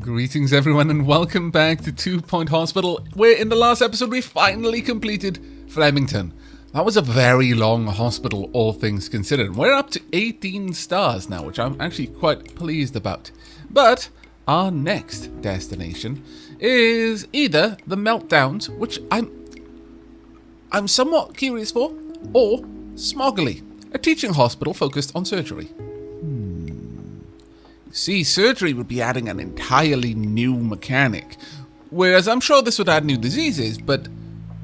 Greetings everyone and welcome back to 2 Point Hospital, where in the last episode we finally completed Flemmington. That was a very long hospital, all things considered. We're up to 18 stars now, which I'm actually quite pleased about. But our next destination is either the Meltdowns, which I'm somewhat curious for, or Smogley, a teaching hospital focused on surgery. See, surgery would be adding an entirely new mechanic, whereas I'm sure this would add new diseases, but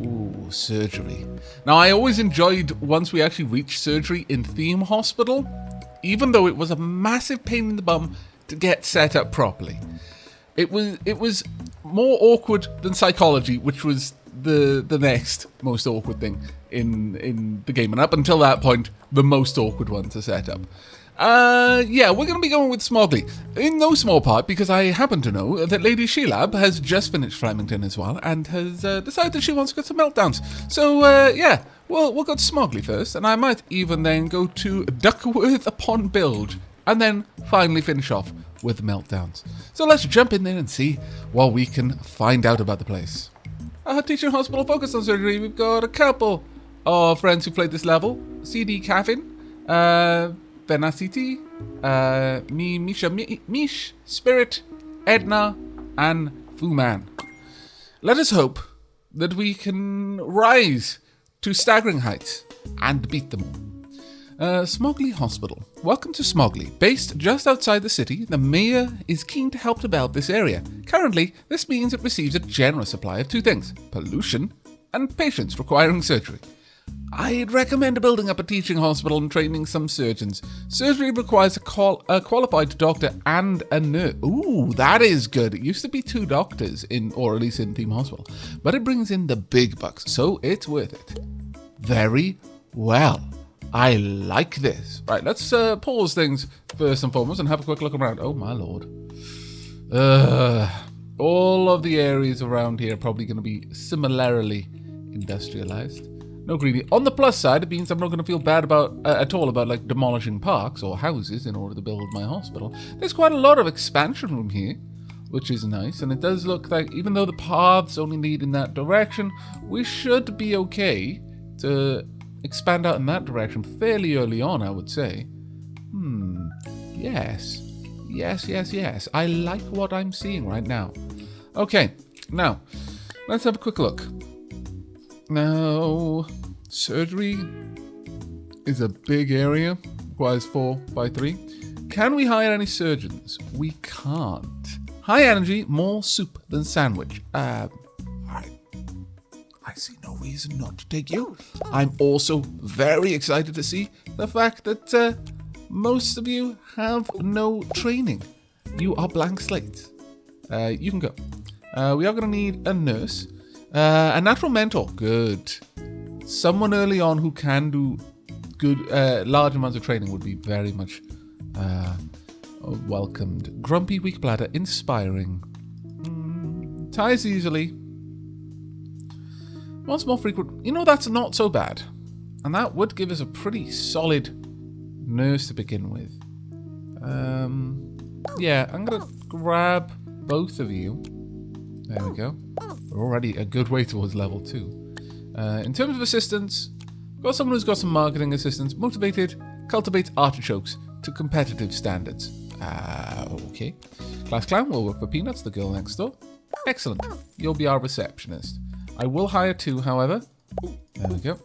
ooh, surgery. Now, I always enjoyed once we actually reached surgery in Theme Hospital, even though it was a massive pain in the bum to get set up properly. It was more awkward than psychology, which was the next most awkward thing in the game, and up until that point, the most awkward one to set up. Yeah, we're going to be going with Smogley, in no small part because I happen to know that Lady Sheelab has just finished Flemmington as well, and has decided that she wants to go to Meltdowns. So, yeah, we'll go to Smogley first, and I might even then go to Duckworth upon Bilge, and then finally finish off with Meltdowns. So let's jump in there and see what we can find out about the place. Teaching hospital focused on surgery. We've got a couple of friends who played this level. CD Caffin, Benaciti, Mish, Spirit, Edna, and Fuman. Let us hope that we can rise to staggering heights and beat them all. Smugly Hospital. Welcome to Smogley. Based just outside the city, the mayor is keen to help develop this area. Currently, this means it receives a generous supply of two things: pollution and patients requiring surgery. I'd recommend building up a teaching hospital and training some surgeons. Surgery requires a qualified doctor and a nurse. Ooh, that is good. It used to be 2 doctors or at least in Theme Hospital. But it brings in the big bucks, so it's worth it. Very well. I like this. Right, let's pause things first and foremost and have a quick look around. Oh, my lord. All of the areas around here are probably going to be similarly industrialized. No greedy. On the plus side, it means I'm not going to feel bad at all about like demolishing parks or houses in order to build my hospital. There's quite a lot of expansion room here, which is nice. And it does look like, even though the paths only lead in that direction, we should be okay to expand out in that direction fairly early on, I would say. Yes. Yes. I like what I'm seeing right now. Okay, now, let's have a quick look. Now, surgery is a big area, requires 4 by 3. Can we hire any surgeons? We can't. High energy, more soup than sandwich. I see no reason not to take you. I'm also very excited to see the fact that most of you have no training. You are blank slates. You can go. We are going to need a nurse. A natural mentor, good. Someone early on who can do good, large amounts of training would be very much welcomed. Grumpy, weak bladder, inspiring. Tires easily. Once more frequent. You know, that's not so bad. And that would give us a pretty solid nurse to begin with. Yeah, I'm going to grab both of you. There we go. We're already a good way towards level 2. In terms of assistance, got someone who's got some marketing assistance, motivated, cultivates artichokes to competitive standards. Okay. Class clown will work for Peanuts, the girl next door. Excellent. You'll be our receptionist. I will hire 2, however. There we go.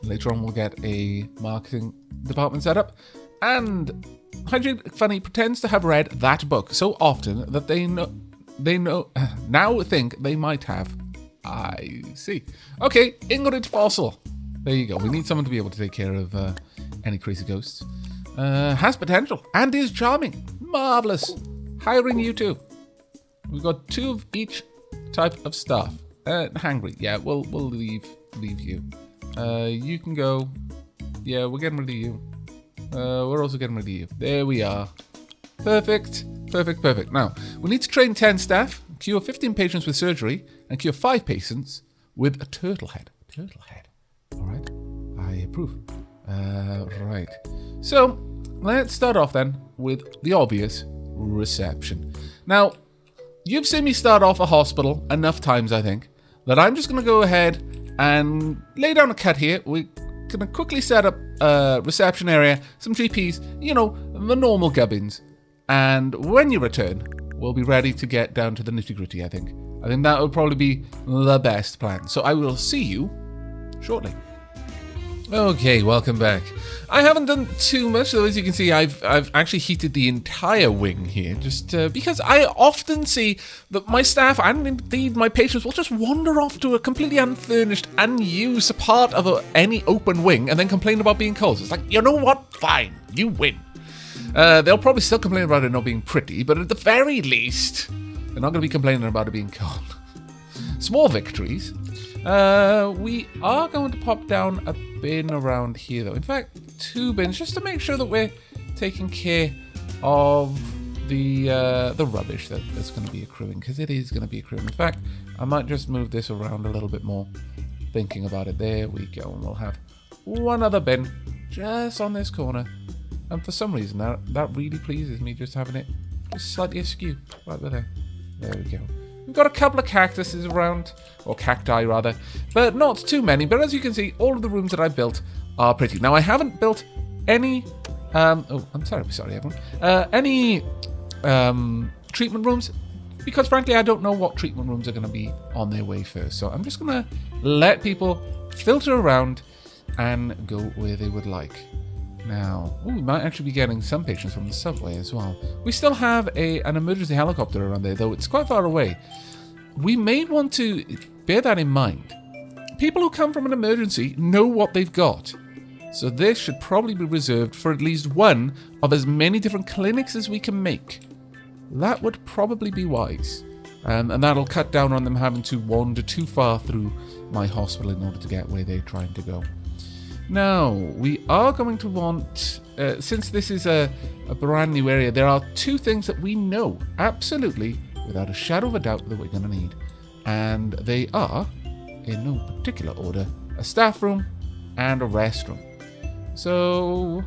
Later on, we'll get a marketing department set up. And Hydrate Funny pretends to have read that book so often that they now think they might have. I see. Okay, Ingrid Fossil. There you go. We need someone to be able to take care of any crazy ghosts. Has potential and is charming. Marvelous. Hiring you 2. We've got 2 of each type of staff. Hangry. Yeah, we'll leave you. You can go. Yeah, we're getting rid of you. We're also getting rid of you. There we are. Perfect. Now, we need to train 10 staff, cure 15 patients with surgery, and cure 5 patients with a turtle head. Alright, I approve. Right. So, let's start off then with the obvious reception. Now, you've seen me start off a hospital enough times, I think, that I'm just going to go ahead and lay down a cut here. We're going to quickly set up a reception area, some GPs, you know, the normal gubbins. And when you return, we'll be ready to get down to the nitty-gritty, I think. I think that would probably be the best plan. So I will see you shortly. Okay, welcome back. I haven't done too much, though. As you can see, I've actually heated the entire wing here, just because I often see that my staff and indeed my patients will just wander off to a completely unfurnished, unused part of any open wing and then complain about being cold. It's like, you know what? Fine, you win. They'll probably still complain about it not being pretty, but at the very least, they're not going to be complaining about it being cold. Small victories. We are going to pop down a bin around here, though. In fact, 2 bins, just to make sure that we're taking care of the rubbish that's going to be accruing, because it is going to be accruing. In fact, I might just move this around a little bit more, thinking about it. There we go, and we'll have 1 other bin just on this corner. And for some reason, that really pleases me, just having it just slightly askew, right there. There we go. We've got a couple of cactuses around, or cacti rather, but not too many. But as you can see, all of the rooms that I built are pretty. Now, I haven't built any, I'm sorry everyone, any treatment rooms, because frankly, I don't know what treatment rooms are going to be on their way first. So I'm just going to let people filter around and go where they would like. Now, we might actually be getting some patients from the subway as well. We still have an emergency helicopter around there, though it's quite far away. We may want to bear that in mind. People who come from an emergency know what they've got. So this should probably be reserved for at least one of as many different clinics as we can make. That would probably be wise. And that'll cut down on them having to wander too far through my hospital in order to get where they're trying to go. Now, we are going to want, since this is a brand new area, there are 2 things that we know absolutely, without a shadow of a doubt, that we're going to need. And they are, in no particular order, a staff room and a restroom. So,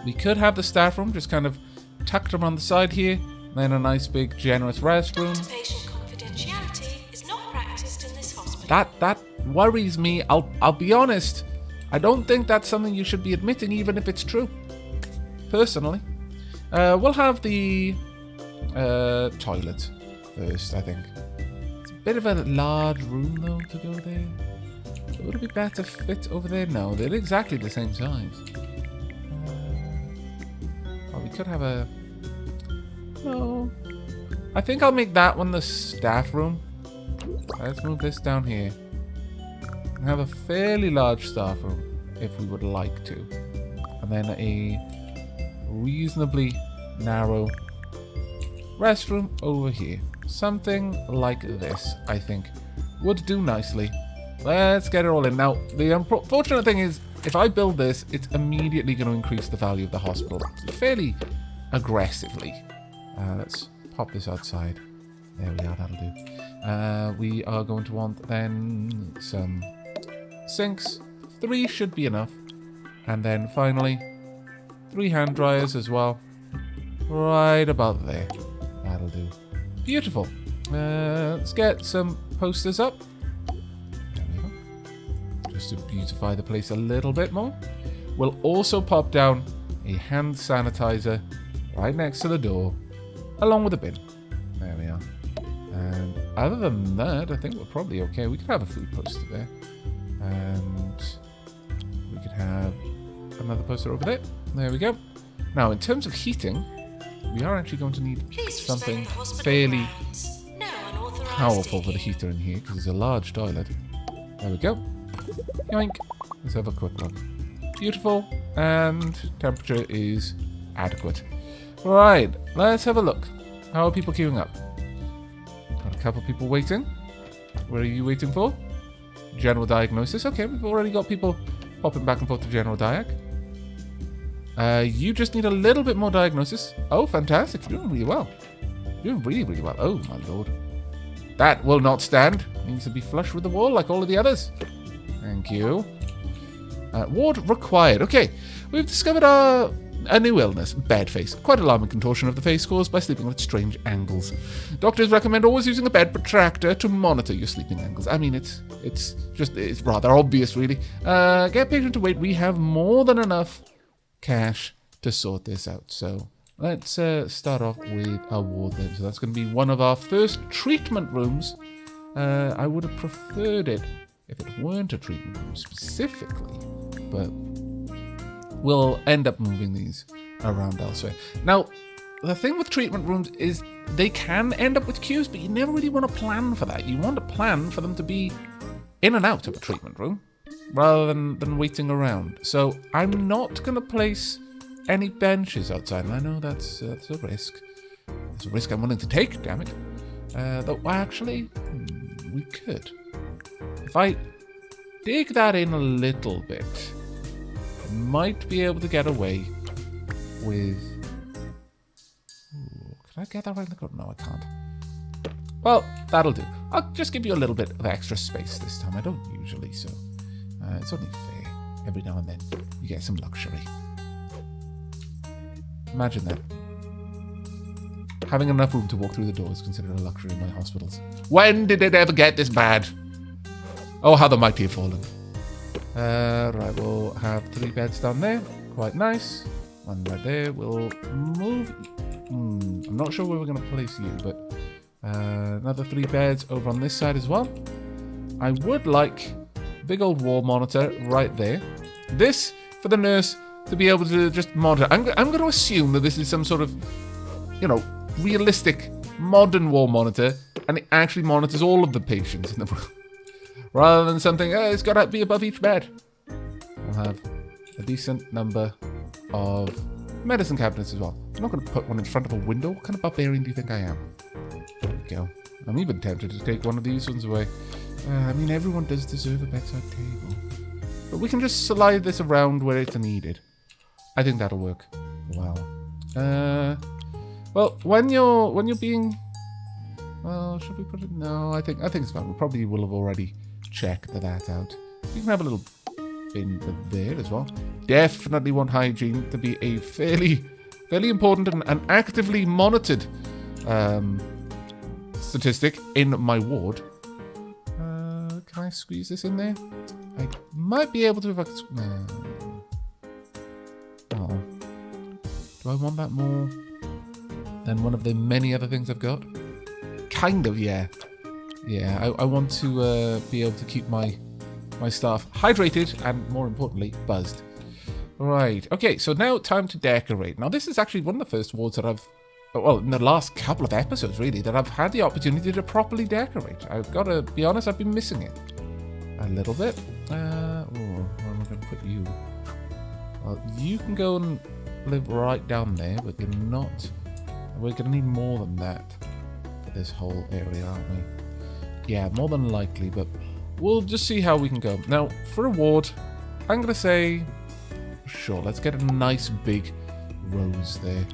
we could have the staff room just kind of tucked around the side here, then a nice big generous restroom. Patient confidentiality is not practiced in this hospital. That worries me. I'll be honest. I don't think that's something you should be admitting, even if it's true. Personally. We'll have the toilet first, I think. It's a bit of a large room, though, to go there. Would it be better fit over there? No, they're exactly the same size. Oh, we could have a... No. I think I'll make that one the staff room. Let's move this down here. And have a fairly large staff room, if we would like to. And then a reasonably narrow restroom over here. Something like this, I think, would do nicely. Let's get it all in. Now, the unfortunate thing is, if I build this, it's immediately going to increase the value of the hospital fairly aggressively. Let's pop this outside. There we are, that'll do. We are going to want then some sinks. 3 should be enough. And then finally, 3 hand dryers as well. Right about there. That'll do. Beautiful. Let's get some posters up. There we go. Just to beautify the place a little bit more. We'll also pop down a hand sanitizer right next to the door, along with a bin. There we are. And other than that, I think we're probably okay. We could have a food poster there. And we could have another poster over there. There we go. Now, in terms of heating, we are actually going to need something fairly powerful for the heater in here, because it's a large toilet. There we go. Yoink. Let's have a quick look. Beautiful. And temperature is adequate. Right, let's have a look. How are people queuing up? Got a couple people waiting. What are you waiting for? General diagnosis. Okay, we've already got people popping back and forth to general diag. You just need a little bit more diagnosis. Oh, fantastic. You're doing really well. You're doing really, really well. Oh, my lord. That will not stand. Needs to be flush with the wall like all of the others. Thank you. Ward required. Okay, we've discovered our a new illness, bed face. Quite alarming contortion of the face caused by sleeping at strange angles. Doctors recommend always using a bed protractor to monitor your sleeping angles. I mean, it's rather obvious, really. Get patient to wait. We have more than enough cash to sort this out. So let's start off with our ward then. So that's going to be one of our first treatment rooms. I would have preferred it if it weren't a treatment room specifically, but we'll end up moving these around elsewhere. Now, the thing with treatment rooms is they can end up with queues, but you never really want to plan for that. You want to plan for them to be in and out of a treatment room rather than waiting around. So I'm not going to place any benches outside, and I know that's a risk. It's a risk I'm willing to take, damn it. Though actually, we could. If I dig that in a little bit, I might be able to get away with... Ooh, can I get that right in the corner? No, I can't. Well, that'll do. I'll just give you a little bit of extra space this time. I don't usually, so it's only fair. Every now and then, you get some luxury. Imagine that. Having enough room to walk through the door is considered a luxury in my hospitals. When did it ever get this bad? Oh, how the mighty have fallen. Right, we'll have 3 beds down there. Quite nice. One right there. We'll move... I'm not sure where we're going to place you, but... another 3 beds over on this side as well. I would like a big old wall monitor right there. This, for the nurse to be able to just monitor. I'm going to assume that this is some sort of, realistic, modern wall monitor, and it actually monitors all of the patients in the room. Rather than something, it's got to be above each bed. We'll have a decent number of medicine cabinets as well. I'm not going to put one in front of a window. What kind of barbarian do you think I am? There we go. I'm even tempted to take one of these ones away. I mean, everyone does deserve a bedside table. But we can just slide this around where it's needed. I think that'll work well. Well, when you're being... Well, should we put it... No, I think it's fine. We probably will have already checked that out. You can have a little bin there as well. Definitely want hygiene to be a fairly important and actively monitored statistic in my ward. Can I squeeze this in there? I might be able to if I could... Oh. Do I want that more than one of the many other things I've got? Kind of, yeah. Yeah, I want to be able to keep my staff hydrated and, more importantly, buzzed. Right, okay, so now time to decorate. Now, this is actually one of the first wards that I've... Well, in the last couple of episodes, really, that I've had the opportunity to properly decorate. I've got to be honest, I've been missing it a little bit. Where am I going to put you? Well, you can go and live right down there, but you're not... We're going to need more than that for this whole area, aren't we? Yeah, more than likely, but we'll just see how we can go. Now, for a ward, I'm going to say... Sure, let's get a nice big rose there.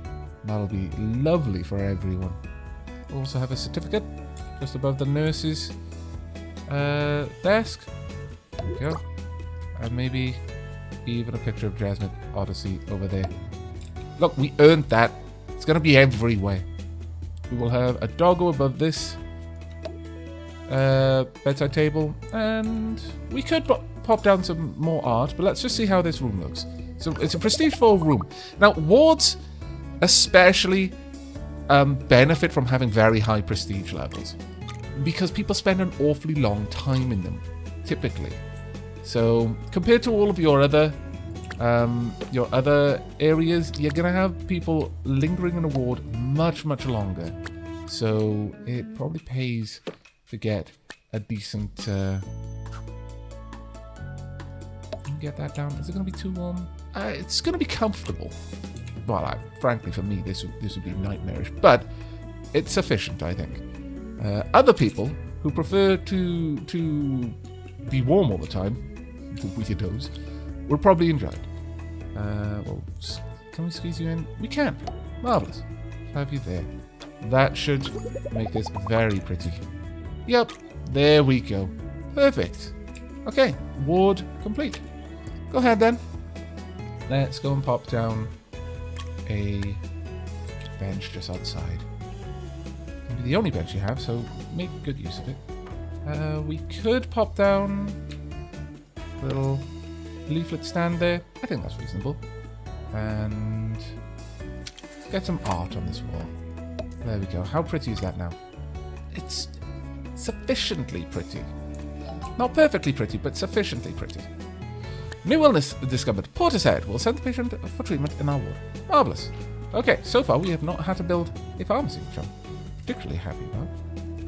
That'll be lovely for everyone. We'll also have a certificate just above the nurse's desk. There we go. And maybe even a picture of Jasmine Odyssey over there. Look, we earned that. It's going to be everywhere. We will have a doggo above this bedside table. And we could pop down some more art, but let's just see how this room looks. So it's a prestige 4 room. Now, wards especially benefit from having very high prestige levels because people spend an awfully long time in them, typically. So compared to all of your other areas, you're gonna have people lingering in a ward much longer. So it probably pays to get a decent. Get that down. Is it gonna be too warm? It's gonna be comfortable. Well, frankly, for me, this would be nightmarish, but it's sufficient, I think. Other people who prefer to be warm all the time, the weirdos, will probably enjoy it. Well, can we squeeze you in? We can. Marvelous. Have you there. That should make this very pretty. Yep, there we go. Perfect. Okay, ward complete. Go ahead then. Let's go and pop down a bench just outside. Maybe the only bench you have, so make good use of it. We could pop down a little leaflet stand there. I think that's reasonable. And get some art on this wall. There we go. How pretty is that now? It's sufficiently pretty. Not perfectly pretty, but sufficiently pretty. New illness discovered. Portishead will send the patient for treatment in our ward. Marvellous. Okay, so far we have not had to build a pharmacy, which I'm particularly happy about.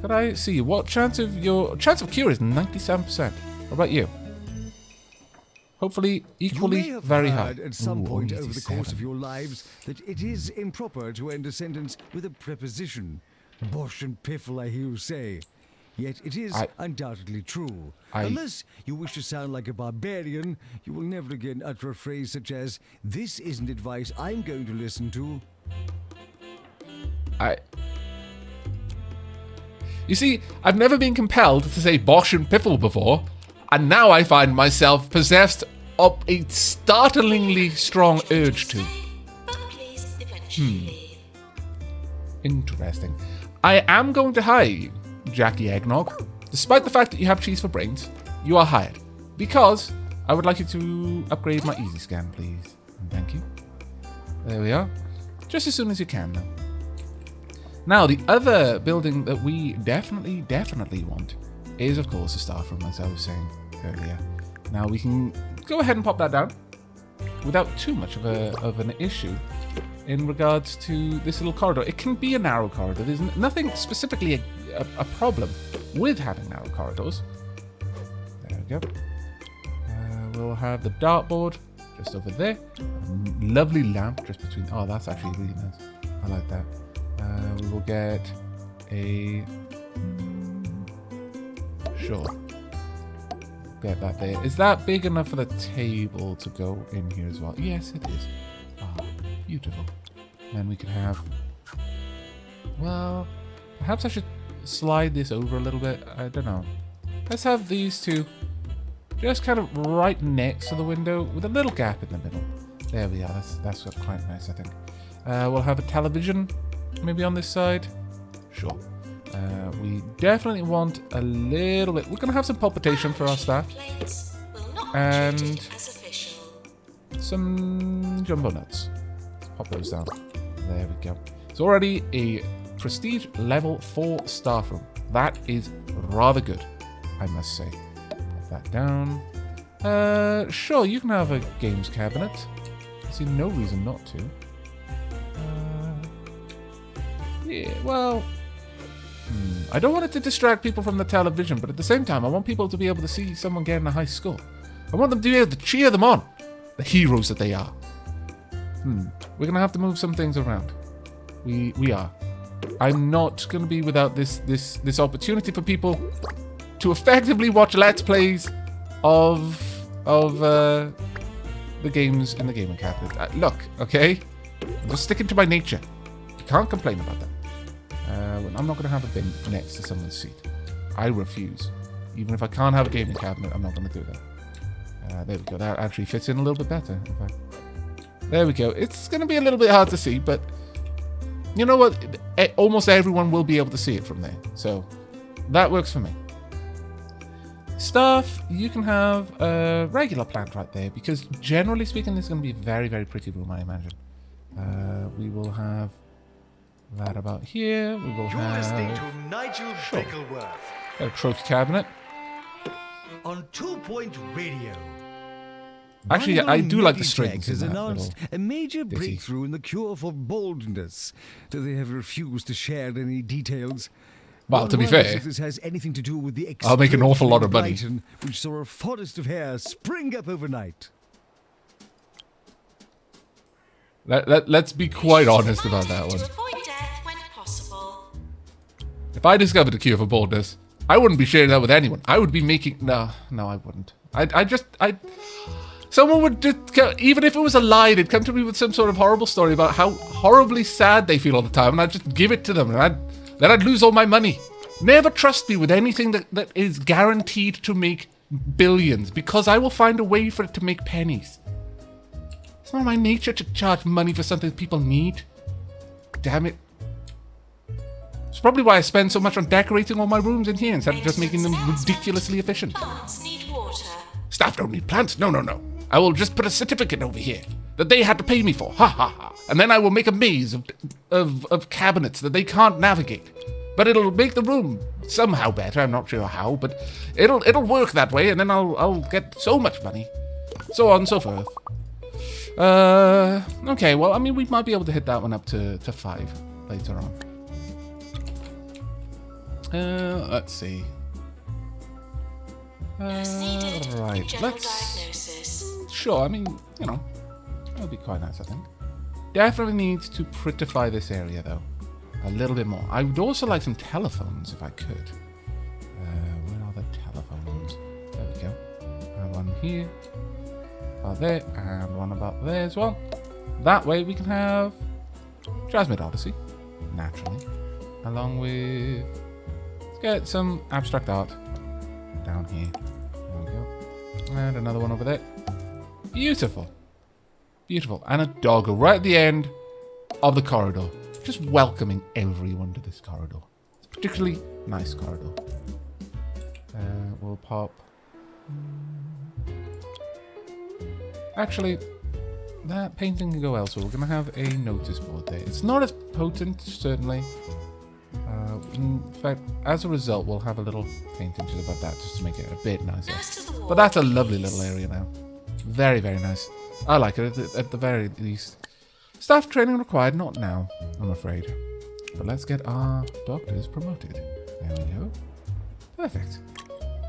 Could I see what chance of cure is 97%? What about you? Hopefully equally you may have very heard high. at some point over the 87. course of your lives that it is improper to end a sentence with a preposition. Bosh and piffle, I hear you say. Yet it is undoubtedly true. Unless you wish to sound like a barbarian, you will never again utter a phrase such as, "This isn't advice I'm going to listen to." You see, I've never been compelled to say bosh and piffle before, and now I find myself possessed of a startlingly strong urge to. But please eventually leave. Interesting. I am going to hire you, Jackie Eggnog. Despite the fact that you have cheese for brains, you are hired. Because I would like you to upgrade my easy scan, please. And thank you. There we are. Just as soon as you can, though. Now, the other building that we definitely want is, of course, the Staffroom, as I was saying earlier. Now, we can go ahead and pop that down without too much of an issue in regards to this little corridor. It can be a narrow corridor. There's nothing specifically a problem with having narrow corridors. There we go. We'll have the dartboard just over there. A lovely lamp just between... Oh, that's actually really nice. I like that. We will get a... Sure. Get that there. Is that big enough for the table to go in here as well? Yes, it is. Ah, beautiful. Then we could have... Well, perhaps I should slide this over a little bit. I don't know. Let's have these two just kind of right next to the window with a little gap in the middle. There we are. That's quite nice, I think. We'll have a television maybe on this side. Sure. We definitely want a little bit... We're going to have some palpitation for our staff. And some jumbo nuts. Let's pop those down. There we go. It's already a prestige level 4 staffroom. That is rather good, I must say. Pop that down. Sure, you can have a games cabinet. I see no reason not to. Yeah, well... I don't want it to distract people from the television, but at the same time, I want people to be able to see someone getting a high score. I want them to be able to cheer them on. The heroes that they are. We're going to have to move some things around. We are. I'm not going to be without this opportunity for people to effectively watch Let's Plays of the games in the gaming cabinet. Look, okay? I'm just sticking to my nature. You can't complain about that. I'm not going to have a bin next to someone's seat. I refuse. Even if I can't have a gaming cabinet, I'm not going to do that. There we go. That actually fits in a little bit better. In fact. There we go. It's going to be a little bit hard to see, but you know what? Almost everyone will be able to see it from there. So that works for me. Staff, you can have a regular plant right there because generally speaking, this is going to be a very, very pretty room, I imagine. We will have that about here. We will You're listening to Nigel Bickleworth a trophy cabinet. on 2 Point Radio. Actually, I do like the strings. Has in that announced little a major ditty. breakthrough in the cure for baldness, though they have refused to share any details. Well, to be One wonders fair, if this has anything to do with the I'll make an awful lot of money. explosion in Brighton, which saw a forest of hair spring up overnight. Let's be quite honest about that one. To avoid death when possible. If I discovered a cure for baldness, I wouldn't be sharing that with anyone. I would be making... No, I wouldn't. Someone would just... Even if it was a lie, they'd come to me with some sort of horrible story about how horribly sad they feel all the time, and I'd just give it to them, and then I'd lose all my money. Never trust me with anything that is guaranteed to make billions, because I will find a way for it to make pennies. It's not my nature to charge money for something people need. Damn it. It's probably why I spend so much on decorating all my rooms in here instead of just making them ridiculously efficient. Plants need water. Staff don't need plants. No, no, no. I will just put a certificate over here that they had to pay me for. Ha ha ha. And then I will make a maze of cabinets that they can't navigate. But it'll make the room somehow better. I'm not sure how, but it'll work that way, and then I'll get so much money. So on and so forth. Okay, well, I mean, we might be able to hit that one up to 5 later on. Let's see. Right, let's... Sure, I mean, you know, that would be quite nice, I think. Definitely needs to prettify this area, though. A little bit more. I would also like some telephones, if I could. Where are the telephones? There we go. And one here. About there, and one about there as well. That way we can have Jasmine Odyssey, naturally. Along with... Let's get some abstract art down here. There we go. And another one over there. Beautiful. Beautiful. And a doggo right at the end of the corridor. Just welcoming everyone to this corridor. It's a particularly nice corridor. We'll pop... Actually, that painting can go elsewhere. We're going to have a notice board there. It's not as potent, certainly. In fact, as a result, we'll have a little painting just about that, just to make it a bit nicer. But that's a lovely little area now. Very, very nice. I like it, at the very least. Staff training required, not now, I'm afraid. But let's get our doctors promoted. There we go. Perfect.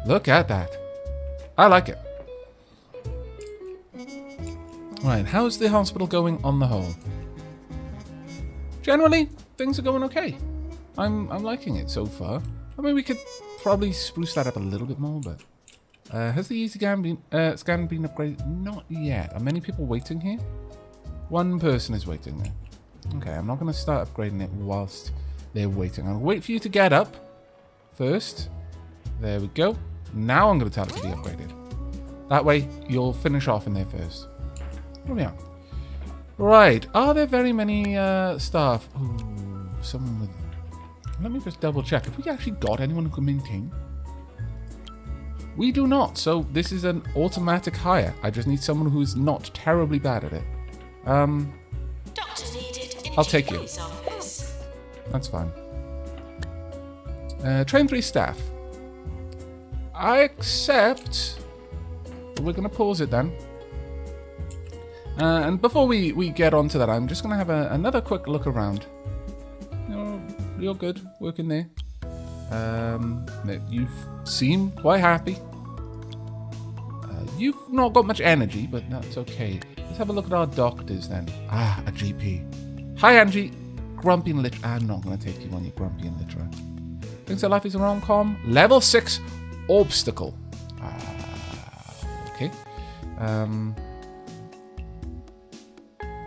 Look at that. I like it. Right, how's the hospital going on the whole? Generally, things are going okay. I'm liking it so far. I mean, we could probably spruce that up a little bit more, but... has the easy scan been upgraded? Not yet. Are many people waiting here? One person is waiting there. Okay, I'm not going to start upgrading it whilst they're waiting. I'll wait for you to get up first. There we go. Now I'm going to tell it to be upgraded. That way, you'll finish off in there first. There we are. Right. Are there very many staff? Ooh, someone with... Let me just double check. Have we actually got anyone who can maintain? We do not. So this is an automatic hire. I just need someone who's not terribly bad at it. Doctor needed in I'll take you. office. That's fine. Train 3 staff. I accept. We're going to pause it then. And before we get onto that, I'm just going to have another quick look around. You're good working there. You seem quite happy. You've not got much energy, but that's okay. Let's have a look at our doctors then. Ah, a GP. Hi, Angie. Grumpy and literate. I'm not going to take you on, you grumpy and literate. Thinks that life is a rom-com. Level 6 obstacle. Okay.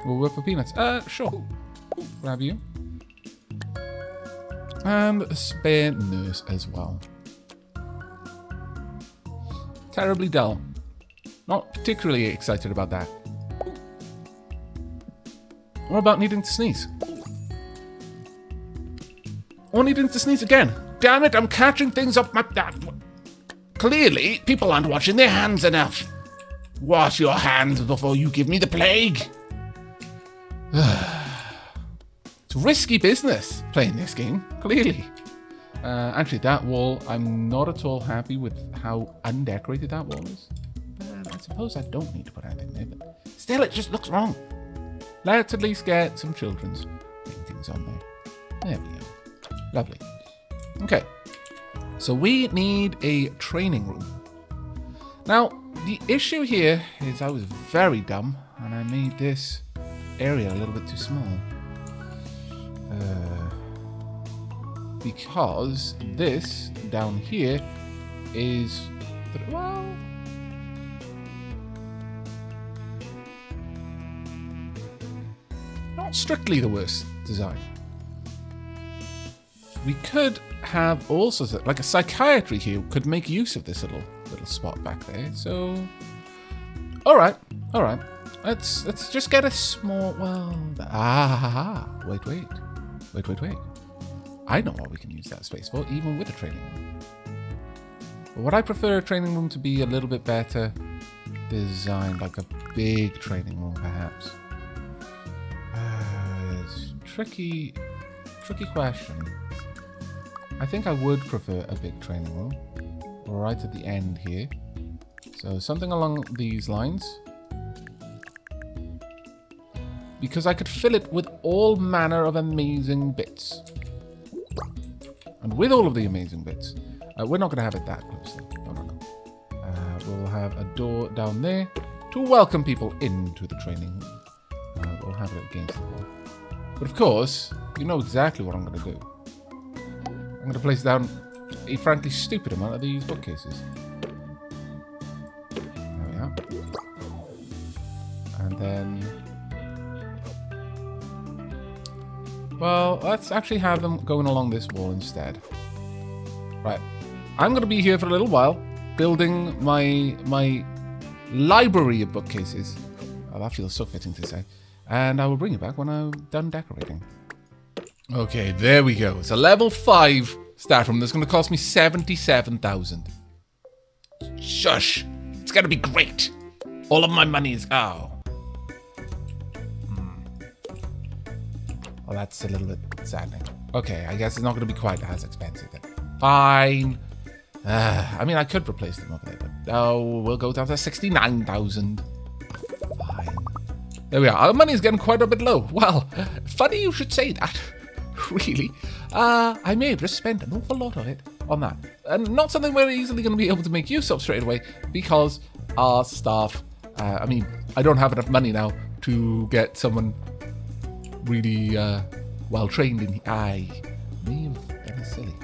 We'll work for peanuts. Sure. Grab you. And a spare nurse as well. Terribly dull. Not particularly excited about that. What about needing to sneeze? Or needing to sneeze again? Damn it, I'm catching things up my... Clearly, people aren't washing their hands enough. Wash your hands before you give me the plague. It's risky business playing this game, clearly. Actually, that wall, I'm not at all happy with how undecorated that wall is. But I suppose I don't need to put anything there, but still, it just looks wrong. Let's at least get some children's paintings on there. There we go. Lovely. Okay. So we need a training room. Now, the issue here is I was very dumb, and I made this area a little bit too small. Because this down here is, well, not strictly the worst design. We could have also, like a psychiatry here could make use of this little spot back there. So Alright. Let's just get a small... Well... Wait. I know what we can use that space for, even with a training room. But would I prefer a training room to be a little bit better designed, like a big training room, perhaps? It's tricky question. I think I would prefer a big training room, right at the end here. So something along these lines. Because I could fill it with all manner of amazing bits. And with all of the amazing bits, we're not going to have it that close though. No. We'll have a door down there to welcome people into the training room. We'll have it against the wall. But of course, you know exactly what I'm going to do. I'm going to place down a frankly stupid amount of these bookcases. There we are. And then... Well, let's actually have them going along this wall instead. Right. I'm going to be here for a little while, building my library of bookcases. Oh, that feels so fitting to say. And I will bring it back when I'm done decorating. Okay, there we go. It's a level 5 Staffroom that's going to cost me 77,000. Shush! It's going to be great! All of my money is... Oh. Well, that's a little bit saddening. Okay, I guess it's not going to be quite as expensive then. Fine. I mean, I could replace them over there, but... Oh, we'll go down to 69,000. Fine. There we are. Our money is getting quite a bit low. Well, funny you should say that. Really. I may have just spent an awful lot of it on that. And not something we're easily going to be able to make use of straight away because our staff... I mean, I don't have enough money now to get someone really well trained in the eye. Me have been silly.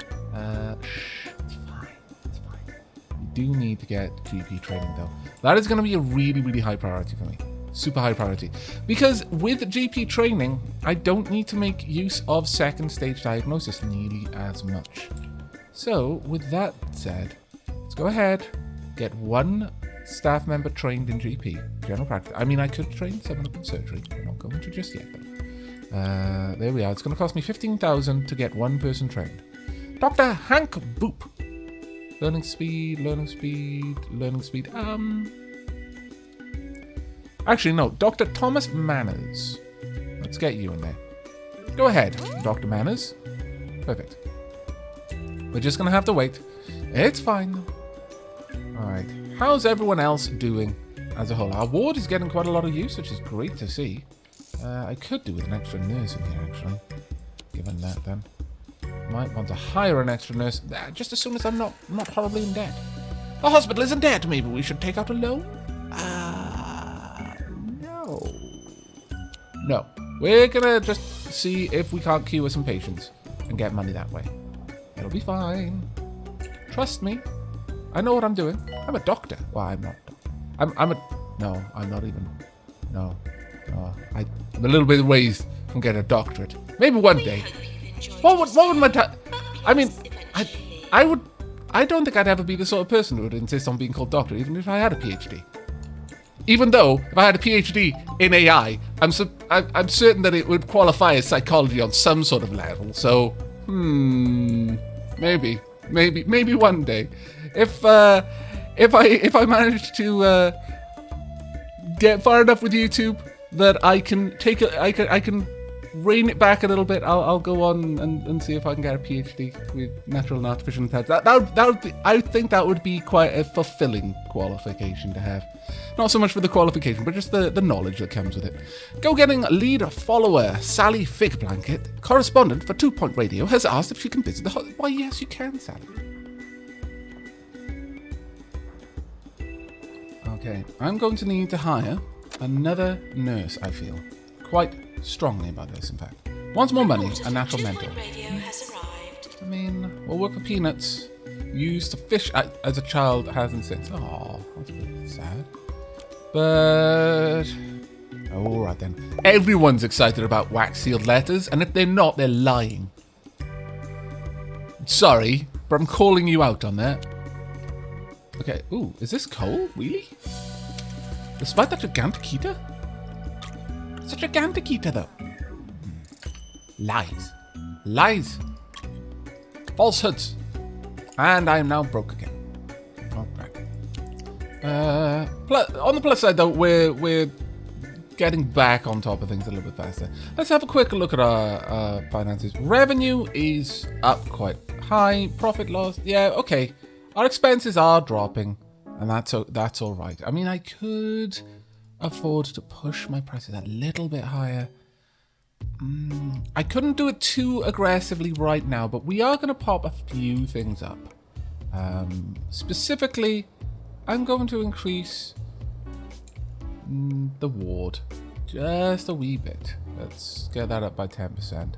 It's fine. We do need to get GP training though. That is going to be a really, really high priority for me. Super high priority. Because with GP training, I don't need to make use of second stage diagnosis nearly as much. So, with that said, let's go ahead, get one staff member trained in GP, general practice. I mean, I could train someone up in surgery. I'm not going to just yet, though. There we are. It's going to cost me 15,000 to get one person trained. Dr. Hank Boop. Learning speed. Actually, no. Dr. Thomas Manners. Let's get you in there. Go ahead, Dr. Manners. Perfect. We're just going to have to wait. It's fine. Alright. How's everyone else doing as a whole? Our ward is getting quite a lot of use, which is great to see. I could do with an extra nurse in here, actually. Given that, then. Might want to hire an extra nurse just as soon as I'm not horribly in debt. The hospital is in debt. Maybe we should take out a loan? No. We're gonna just see if we can't cure some patients and get money that way. It'll be fine. Trust me. I know what I'm doing. I'm a doctor. Well, I'm not. No, I'm not even. No. I'm a little bit ways from getting a doctorate. Maybe one day. What would my I mean, I don't think I'd ever be the sort of person who would insist on being called doctor, even if I had a PhD. Even though, if I had a PhD in AI, I'm certain that it would qualify as psychology on some sort of level. So, maybe one day, if I manage to get far enough with YouTube that I can I can rein it back a little bit, I'll go on and see if I can get a PhD with natural and artificial intelligence. That would be, I think that would be quite a fulfilling qualification to have. Not so much for the qualification, but just the knowledge that comes with it. Go getting lead follower Sally Figblanket, correspondent for 2 Point Radio, has asked if she can visit the hospital. Why, yes, you can, Sally. Okay, I'm going to need to hire another nurse, I feel. Quite strongly about this, in fact. Wants more money, a natural mentor. I mean, we'll work for peanuts. Used to fish as a child hasn't since. Oh, that's a bit sad. But... alright then. Everyone's excited about wax-sealed letters, and if they're not, they're lying. Sorry, but I'm calling you out on that. Okay, ooh, is this coal? Really? Despite that gigantic heater? It's a gigantic heater, though. Lies. Lies. Falsehoods. And I am now broke again. Okay. On the plus side, though, we're getting back on top of things a little bit faster. Let's have a quick look at our finances. Revenue is up quite high. Profit loss, yeah, okay. Our expenses are dropping, and that's all right. I mean, I could afford to push my prices a little bit higher. I couldn't do it too aggressively right now, but we are going to pop a few things up. Specifically, I'm going to increase the ward just a wee bit. Let's get that up by 10%.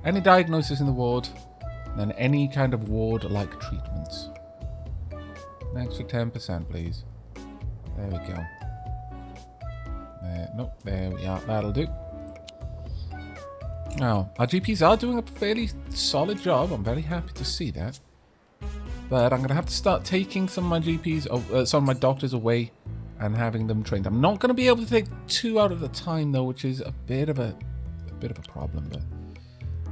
Any diagnosis in the ward, then any kind of ward-like treatments. An extra 10%, please. There we go. Nope, there we are. That'll do. Now, our GPs are doing a fairly solid job. I'm very happy to see that. But I'm going to have to start taking some of my GPs, some of my doctors away and having them trained. I'm not going to be able to take 2 out at a time, though, which is a bit of a problem.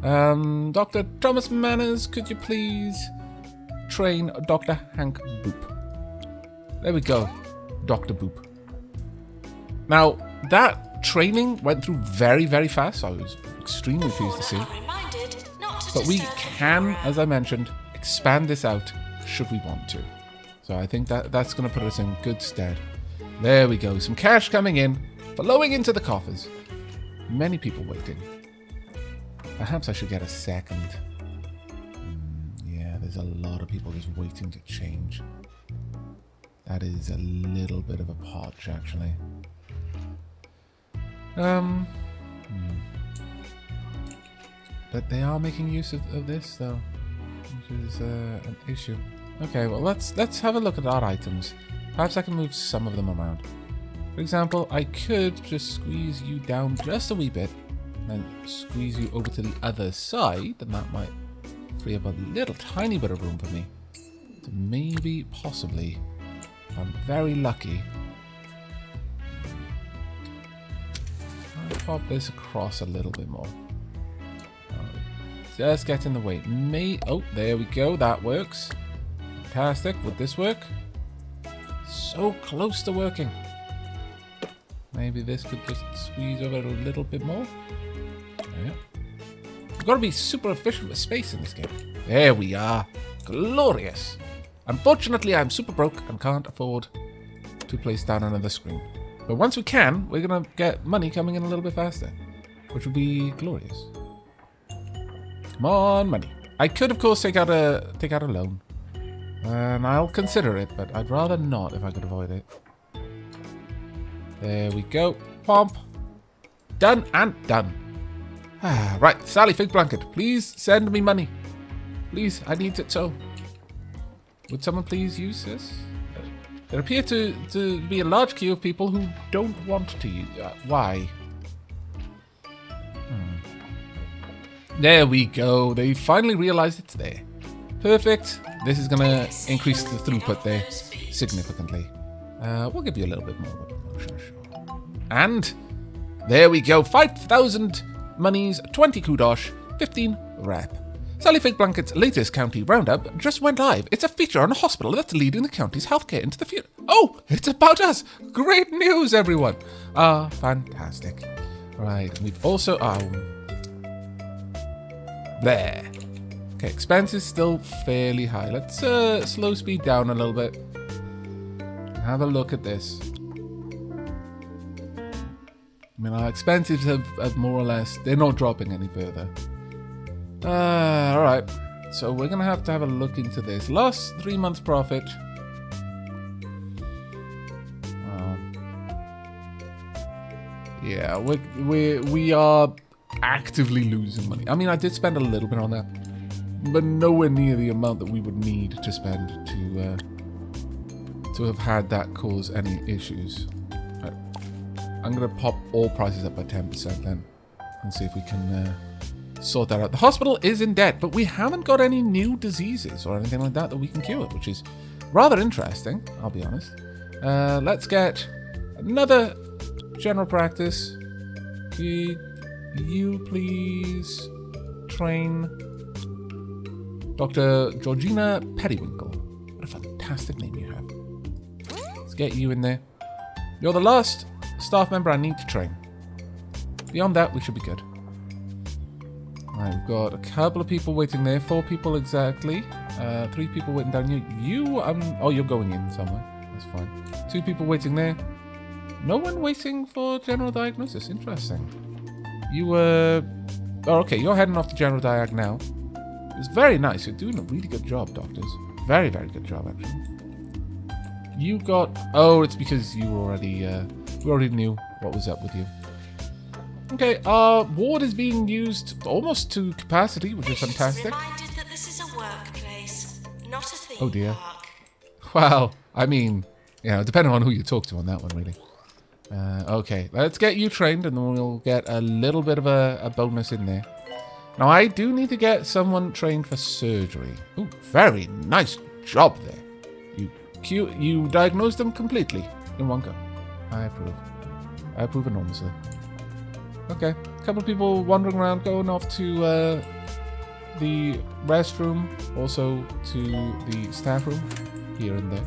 But Dr. Thomas Manners, could you please train Dr. Hank Boop? There we go, Dr. Boop. Now, that training went through very, very fast. So I was extremely pleased to see. But we can, as I mentioned, expand this out should we want to. So I think that's going to put us in good stead. There we go. Some cash coming in, flowing into the coffers. Many people waiting. Perhaps I should get a second. Yeah, there's a lot of people just waiting to change. That is a little bit of a potch, actually. But they are making use of this, though, which is an issue. Okay, well, let's have a look at our items. Perhaps I can move some of them around. For example, I could just squeeze you down just a wee bit, and squeeze you over to the other side, and that might free up a little tiny bit of room for me to maybe, possibly, if I'm very lucky, I'll pop this across a little bit more. Just get in the way. Oh, there we go. That works. Fantastic. Would this work? So close to working. Maybe this could just squeeze over a little bit more. Yeah. We've got to be super efficient with space in this game. There we are. Glorious. Unfortunately, I'm super broke and can't afford to place down another screen. But once we can, we're going to get money coming in a little bit faster, which would be glorious. Come on, money. I could, of course, take out a loan. And I'll consider it, but I'd rather not if I could avoid it. There we go. Pomp. Done and done. Right, Sally Fig Blanket, please send me money. Please, I need it so. Would someone please use this? There appear to be a large queue of people who don't want to use it. Why? There we go. They finally realized it's there. Perfect. This is going to increase the throughput there significantly. We'll give you a little bit more. And there we go. 5,000 monies, 20 kudosh, 15 rep. Sally Fig Blanket's latest county roundup just went live. It's a feature on a hospital that's leading the county's healthcare into the future. Oh, it's about us. Great news, everyone. Fantastic. Right, we've also... there. Okay, expenses still fairly high. Let's slow speed down a little bit. Have a look at this. I mean, our expenses have more or less... They're not dropping any further. Alright. So we're going to have a look into this. Last 3 months profit. Yeah, we are actively losing money. I mean, I did spend a little bit on that, but nowhere near the amount that we would need to spend to have had that cause any issues. Right. I'm going to pop all prices up by 10% then and see if we can sort that out. The hospital is in debt, but we haven't got any new diseases or anything like that we can cure, which is rather interesting, I'll be honest. Let's get another general practice. Could you please train Dr. Georgina Periwinkle? What a fantastic name you have. Let's get you in there. You're the last staff member I need to train. Beyond that, we should be good. Alright, we've got a couple of people waiting there. 4 people exactly. 3 people waiting down here. Oh, you're going in somewhere. That's fine. 2 people waiting there. No one waiting for general diagnosis. Interesting. You were... Oh, okay, you're heading off to general diag now. It's very nice. You're doing a really good job, doctors. Very, very good job, actually. You got... Oh, it's because you already... we already knew what was up with you. Okay, our ward is being used almost to capacity, which is fantastic. Reminded that this is a workplace, not a theme Oh dear. park. Well, I mean, you know, depending on who you talk to on that one, really. Okay, let's get you trained, and then we'll get a little bit of a bonus in there. Now, I do need to get someone trained for surgery. Ooh, very nice job there. You diagnosed them completely in one go. I approve. I approve enormously. Okay, a couple of people wandering around, going off to the restroom, also to the staff room, here and there.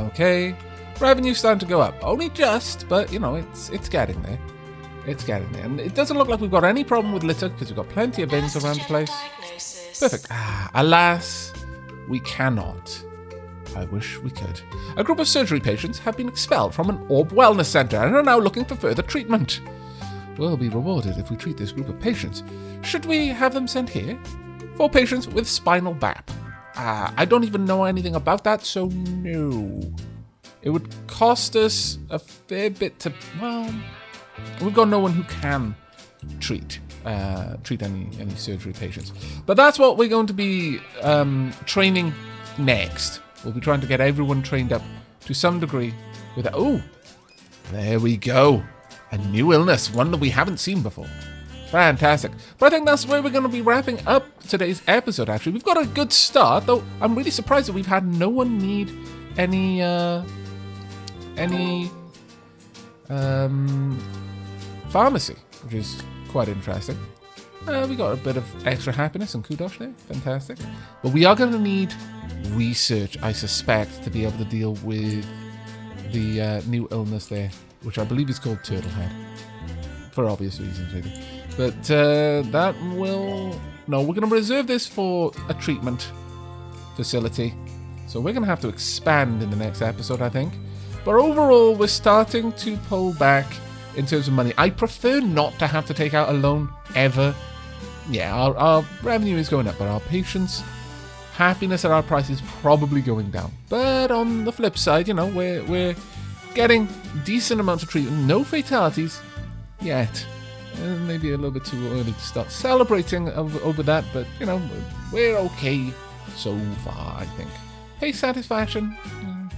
Okay, revenue's starting to go up. Only just, but you know, it's getting there. It's getting there. And it doesn't look like we've got any problem with litter, because we've got plenty of bins around the place. Perfect. Alas, we cannot. I wish we could. A group of surgery patients have been expelled from an Orb Wellness Centre and are now looking for further treatment. We'll be rewarded if we treat this group of patients. Should we have them sent here? 4 patients with spinal BAP. I don't even know anything about that, so no. It would cost us a fair bit to... Well, we've got no one who can treat any surgery patients. But that's what we're going to be training next. We'll be trying to get everyone trained up to some degree with... Oh, there we go. A new illness, one that we haven't seen before. Fantastic. But I think that's where we're going to be wrapping up today's episode, actually. We've got a good start, though I'm really surprised that we've had no one need any pharmacy, which is quite interesting. We got a bit of extra happiness and kudos there. Fantastic. But we are going to need research, I suspect, to be able to deal with the new illness there, which I believe is called Turtlehead. For obvious reasons, really. But that will... No, we're going to reserve this for a treatment facility. So we're going to have to expand in the next episode, I think. But overall, we're starting to pull back in terms of money. I prefer not to have to take out a loan ever. Yeah, our revenue is going up, but our patients' happiness at our price is probably going down. But on the flip side, you know, we're getting decent amounts of treatment. No fatalities yet. Maybe a little bit too early to start celebrating over that, but, you know, we're okay so far, I think. Pay satisfaction,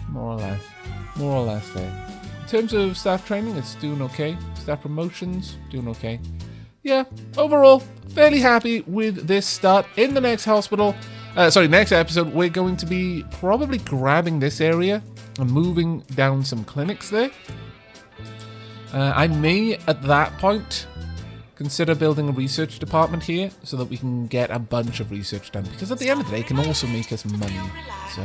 more or less there. In terms of staff training, it's doing okay. Staff promotions, doing okay. Yeah, overall, fairly happy with this start. In the next next episode, we're going to be probably grabbing this area and moving down some clinics there. I may, at that point, consider building a research department here so that we can get a bunch of research done, because at the end of the day, it can also make us money. So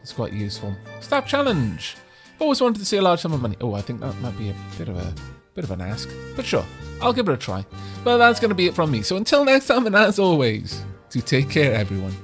it's quite useful. Staff challenge. Always wanted to see a large sum of money. Oh, I think that might be a bit of an ask, but sure, I'll give it a try. But that's going to be it from me. So until next time, and as always, do take care, everyone.